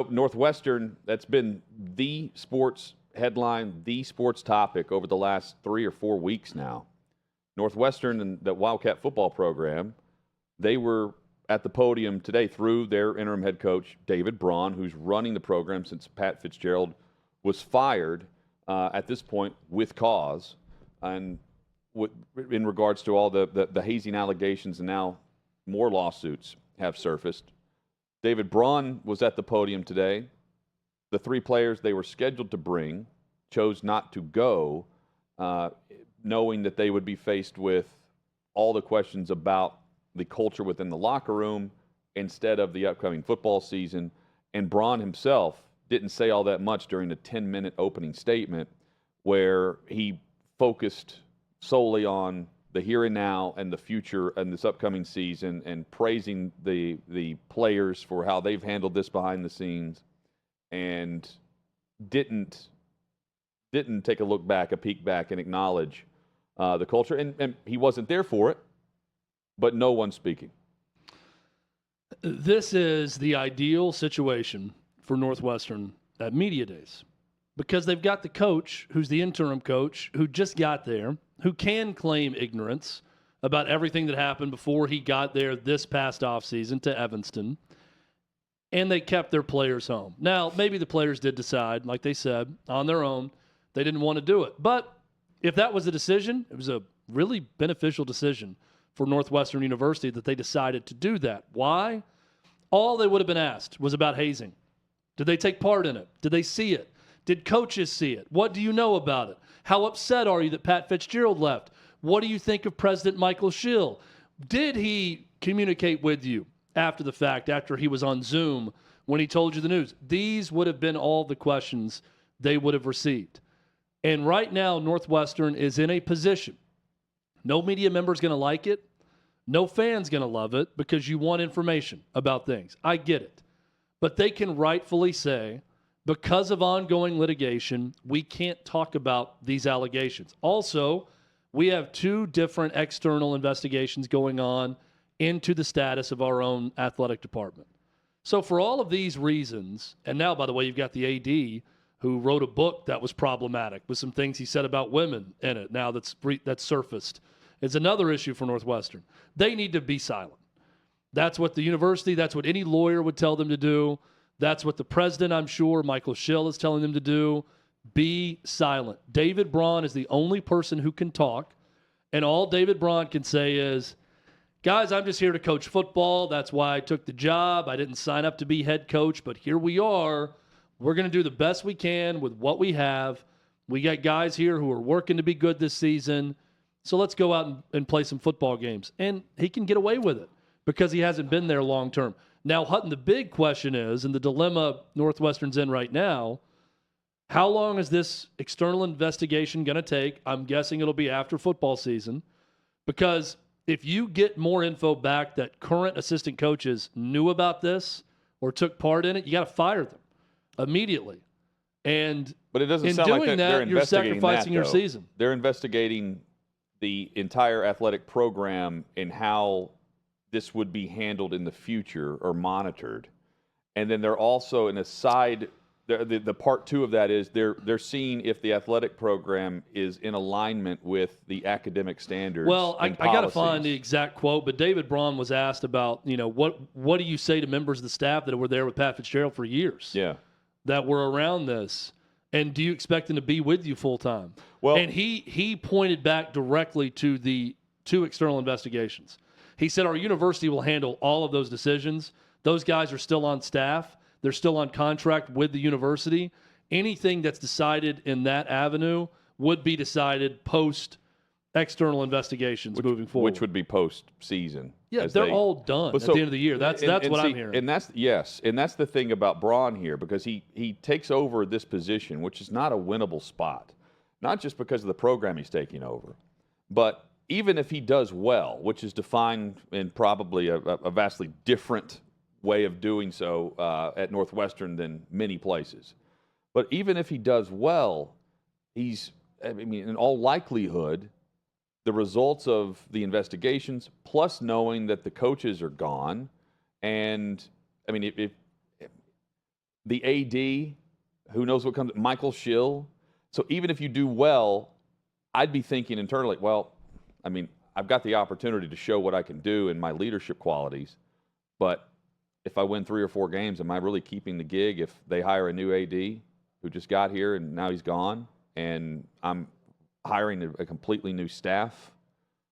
Northwestern, that's been the sports headline, the sports topic over the last 3 or 4 weeks now. Northwestern and the Wildcat football program, they were at the podium today through their interim head coach, David Braun, who's running the program since Pat Fitzgerald was fired at this point with cause. And in regards to all the hazing allegations, and now more lawsuits have surfaced. David Braun was at the podium today. The 3 players they were scheduled to bring chose not to go, knowing that they would be faced with all the questions about the culture within the locker room instead of the upcoming football season. And Braun himself didn't say all that much during the 10-minute opening statement, where he focused solely on the here and now and the future and this upcoming season, and praising the players for how they've handled this behind the scenes, and didn't take a peek back and acknowledge the culture. And he wasn't there for it, but no one's speaking. This is the ideal situation for Northwestern at Media Days, because they've got the coach who's the interim coach who just got there, who can claim ignorance about everything that happened before he got there this past offseason to Evanston, and they kept their players home. Now, maybe the players did decide, like they said, on their own, they didn't want to do it. But if that was a decision, it was a really beneficial decision for Northwestern University that they decided to do that. Why? All they would have been asked was about hazing. Did they take part in it? Did they see it? Did coaches see it? What do you know about it? How upset are you that Pat Fitzgerald left? What do you think of President Michael Schill? Did he communicate with you after the fact, after he was on Zoom, when he told you the news? These would have been all the questions they would have received. And right now, Northwestern is in a position. No media member is going to like it. No fan's going to love it, because you want information about things. I get it. But they can rightfully say, because of ongoing litigation, we can't talk about these allegations. Also, we have 2 different external investigations going on into the status of our own athletic department. So for all of these reasons, and now, by the way, you've got the AD who wrote a book that was problematic with some things he said about women in it now that's surfaced. It's another issue for Northwestern. They need to be silent. That's what the university, that's what any lawyer would tell them to do. That's what the president, I'm sure, Michael Schill, is telling them to do. Be silent. David Braun is the only person who can talk, and all David Braun can say is, guys, I'm just here to coach football. That's why I took the job. I didn't sign up to be head coach, but here we are. We're going to do the best we can with what we have. We got guys here who are working to be good this season, so let's go out and play some football games. And he can get away with it because he hasn't been there long term. Now, Hutton, the big question is, and the dilemma Northwestern's in right now, how long is this external investigation going to take? I'm guessing it'll be after football season, because if you get more info back that current assistant coaches knew about this or took part in it, you got to fire them immediately. But it doesn't in sound doing like they're that, you're investigating sacrificing that, your though. season. They're investigating the entire athletic program and how this would be handled in the future or monitored. And then they're also, in a side, the part 2 of that is they're seeing if the athletic program is in alignment with the academic standards. Well, I got to policies. find the exact quote, but David Braun was asked about, what do you say to members of the staff that were there with Pat Fitzgerald for years? Yeah. That were around this, and do you expect them to be with you full time? Well, and he pointed back directly to the 2 external investigations. He said our university will handle all of those decisions. Those guys are still on staff. They're still on contract with the university. Anything that's decided in that avenue would be decided post external investigations moving forward. Which would be post-season. Yeah, they're all done at the end of the year. That's what I'm hearing. And that's the thing about Braun here, because he takes over this position, which is not a winnable spot, not just because of the program he's taking over, but even if he does well, which is defined in probably a vastly different way of doing so at Northwestern than many places. But even if he does well, in all likelihood, the results of the investigations, plus knowing that the coaches are gone, and if the AD, who knows what comes, Michael Schill. So even if you do well, I'd be thinking internally, well, I mean, I've got the opportunity to show what I can do in my leadership qualities, but if I win 3 or 4 games, am I really keeping the gig if they hire a new AD who just got here and now he's gone, and I'm hiring a completely new staff?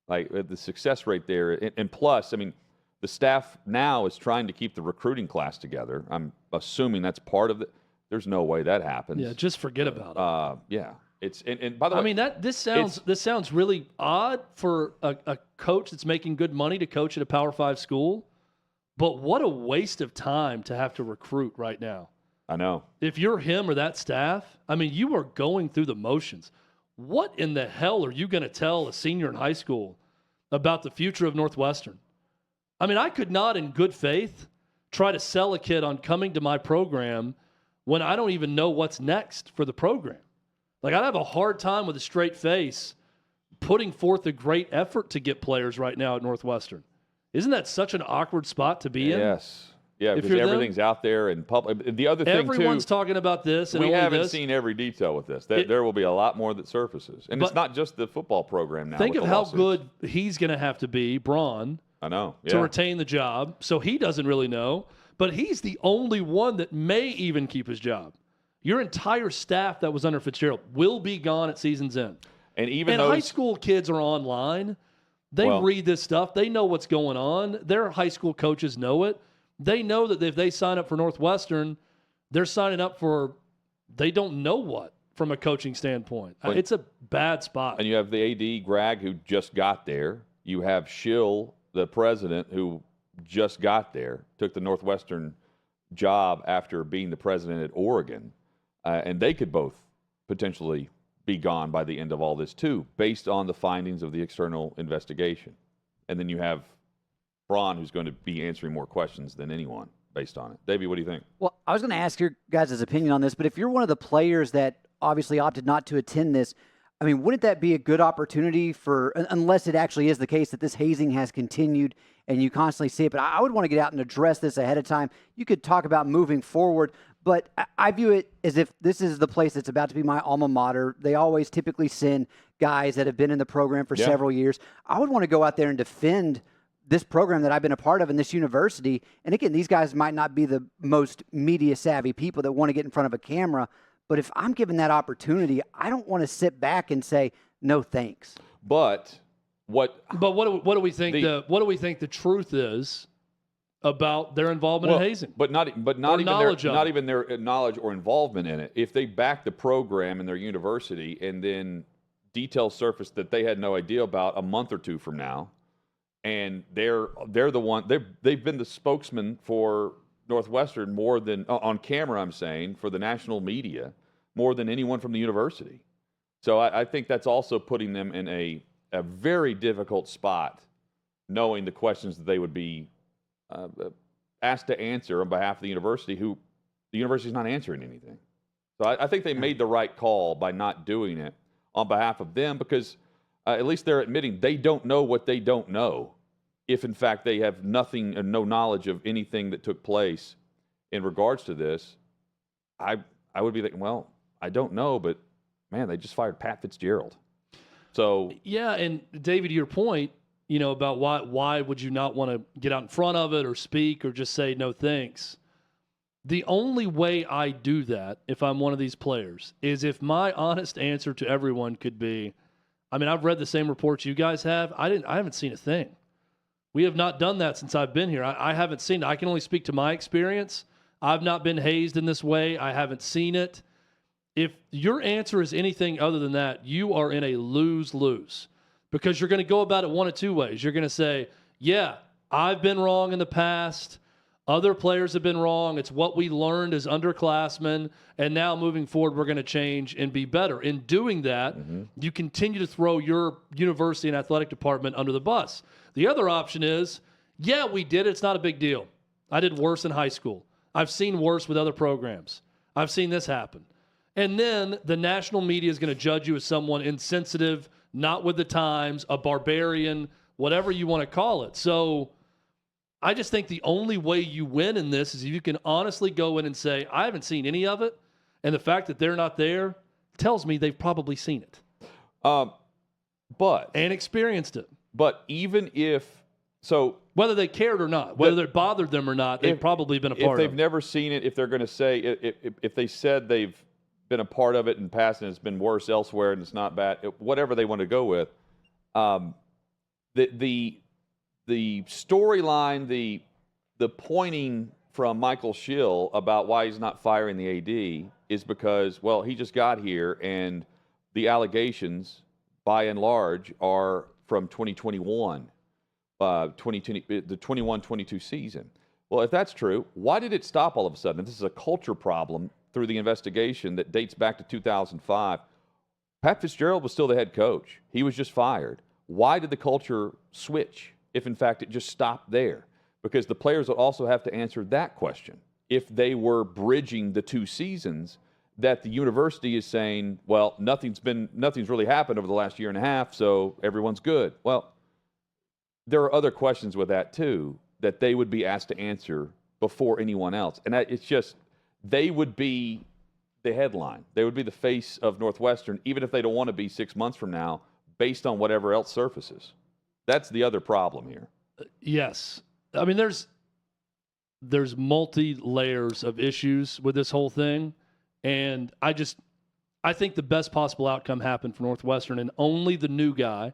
Like, the success rate there, and plus, I mean, the staff now is trying to keep the recruiting class together. I'm assuming that's part of it. There's no way that happens. Yeah, just forget about it. Yeah. It's and by the way, I mean, this sounds really odd for a coach that's making good money to coach at a Power 5 school, but what a waste of time to have to recruit right now. I know. If you're him or that staff, I mean, you are going through the motions. What in the hell are you going to tell a senior in high school about the future of Northwestern? I mean, I could not in good faith try to sell a kid on coming to my program when I don't even know what's next for the program. Like, I'd have a hard time with a straight face putting forth a great effort to get players right now at Northwestern. Isn't that such an awkward spot to be in? Yes. Yeah, because everything's out there in public. The other thing, everyone's talking about this. And we haven't seen every detail with this. There will be a lot more that surfaces. And it's not just the football program now. Think of how good he's going to have to be, Braun, I know, to retain the job. So he doesn't really know. But he's the only one that may even keep his job. Your entire staff that was under Fitzgerald will be gone at season's end. And even high school kids are online. They read this stuff. They know what's going on. Their high school coaches know it. They know that if they sign up for Northwestern, they're signing up for they don't know what from a coaching standpoint. It's a bad spot. And you have the AD, Greg, who just got there. You have Schill, the president, who just got there, took the Northwestern job after being the president at Oregon. And they could both potentially be gone by the end of all this, too, based on the findings of the external investigation. And then you have Braun, who's going to be answering more questions than anyone based on it. Davey, what do you think? Well, I was going to ask your guys' opinion on this, but if you're one of the players that obviously opted not to attend this, I mean, wouldn't that be a good opportunity for, unless it actually is the case that this hazing has continued and you constantly see it, but I would want to get out and address this ahead of time. You could talk about moving forward, but I view it as if this is the place that's about to be my alma mater. They always typically send guys that have been in the program for several years. I would want to go out there and defend this program that I've been a part of in this university. And again, these guys might not be the most media savvy people that want to get in front of a camera, but if I'm given that opportunity, I don't want to sit back and say, no, thanks. But what do we think the truth is about their involvement in hazing? But not even their knowledge or involvement in it. If they back the program in their university and then details surface that they had no idea about a month or two from now, and they're the one they've been the spokesman for Northwestern more than on camera, I'm saying, for the national media more than anyone from the university. So I think that's also putting them in a very difficult spot, knowing the questions that they would be asked to answer on behalf of the university, who the university is not answering anything. So I think they made the right call by not doing it on behalf of them, because at least they're admitting they don't know what they don't know, if in fact they have nothing and no knowledge of anything that took place in regards to this. I would be thinking, well, I don't know, but man, they just fired Pat Fitzgerald. So yeah, and David, to your point, about why would you not want to get out in front of it or speak or just say no thanks? The only way I do that, if I'm one of these players, is if my honest answer to everyone could be, I mean, I've read the same reports you guys have. I haven't seen a thing. We have not done that since I've been here. I haven't seen it. I can only speak to my experience. I've not been hazed in this way. I haven't seen it. If your answer is anything other than that, you are in a lose-lose, because you're going to go about it one of two ways. You're going to say, yeah, I've been wrong in the past. Other players have been wrong. It's what we learned as underclassmen, and now moving forward, we're going to change and be better. In doing that, you continue to throw your university and athletic department under the bus. The other option is, yeah, we did it. It's not a big deal. I did worse in high school. I've seen worse with other programs. I've seen this happen. And then the national media is going to judge you as someone insensitive, not with the times, a barbarian, whatever you want to call it. So I just think the only way you win in this is if you can honestly go in and say, I haven't seen any of it, and the fact that they're not there tells me they've probably seen it. But and experienced it. But even if so, whether they cared or not, whether it bothered them or not, they've probably been a part of it. If they've never seen it, if they're going to say if they said they've been a part of it in the past and it's been worse elsewhere and it's not bad, whatever they want to go with, the storyline, the pointing from Michael Schill about why he's not firing the AD is because, well, he just got here and the allegations, by and large, are from 2021, the 21-22 season. Well, if that's true, why did it stop all of a sudden? If this is a culture problem through the investigation that dates back to 2005, Pat Fitzgerald was still the head coach. He was just fired. Why did the culture switch if, in fact, it just stopped there? Because the players would also have to answer that question. If they were bridging the two seasons, that the university is saying, well, nothing's really happened over the last year and a half, so everyone's good. Well, there are other questions with that too that they would be asked to answer before anyone else. And it's just, they would be the headline. They would be the face of Northwestern, even if they don't want to be 6 months from now, based on whatever else surfaces. That's the other problem here. Yes. I mean, there's multi-layers of issues with this whole thing. And I think the best possible outcome happened for Northwestern, and only the new guy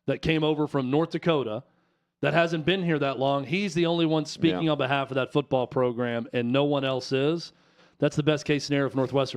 that came over from North Dakota that hasn't been here that long, he's the only one speaking on behalf of that football program, and no one else is. That's the best case scenario for Northwestern.